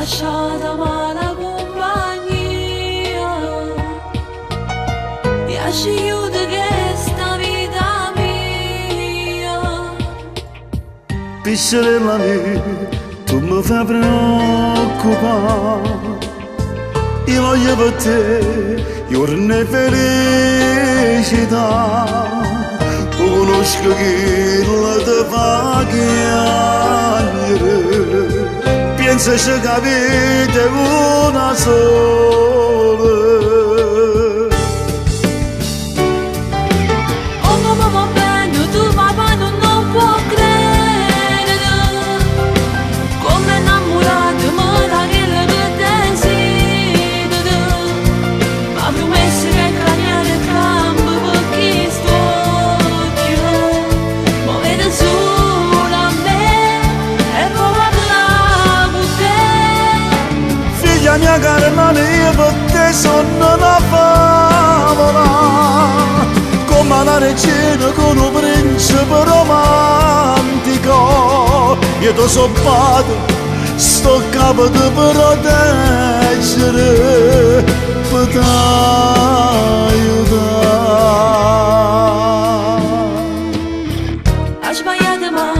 lasciata mala compagnia, e a scegliere che sta vita mia. Piccerella mia, tu mi fai preoccupare. Io voglio per te giorni e felicità. Conosco chi la te fa chiamare. Pensa che la vita è una sola. Oh mamma va bene, tu papà non può credere. Come innamorato ma da quello che desidero. Ma promesso che cambiare campo per chi sto io. Ma vede solo a me e poi parla con te. Figlia mia cara, ma io per te sono una favola. Come la regina con un principe romantico. Io ti so padre, sto capo di proteggere, per t'aiutare. Ha sbagliato ma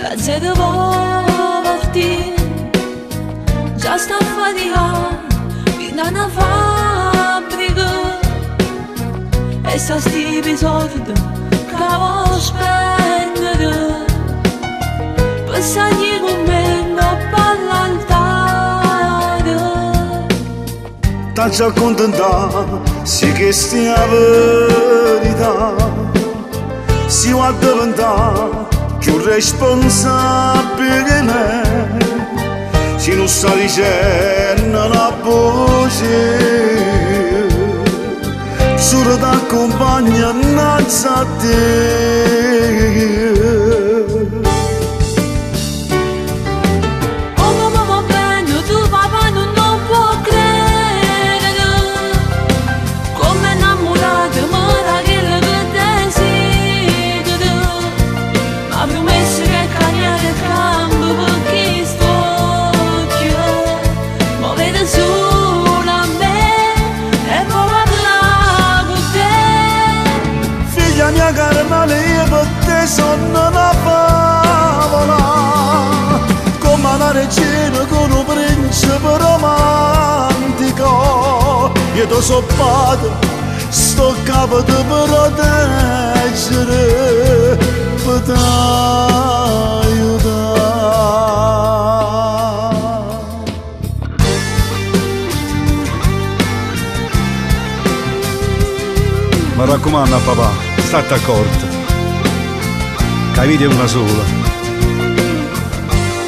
la zero partire. Già sta faticando fino a una fabbrica. E sta sti episodi che voglio spendere. Passagli con me all'altare. T'accio accontentato, sì che stia la verità. Si va a diventare più responsabile di me. Si non sta dicendo una voce, solo t'accompagna innanzi a te. Oh mamma va bene, tu papà non può credere. Come innamorato ma da quello che desidero. Ma promesso che cambiare campo per chi sto io. Ma vede solo a me e poi parla con te. Figlia mia cara, ma io per te sono una favola. Come la regina con un principe romantico. Io ti so padre, sto capo di proteggere, per t'aiutare. Mi raccomando papà, state accorto, che la vita è una sola.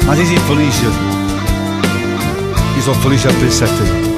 Ma se sei felice, io sono felice a pensare a te.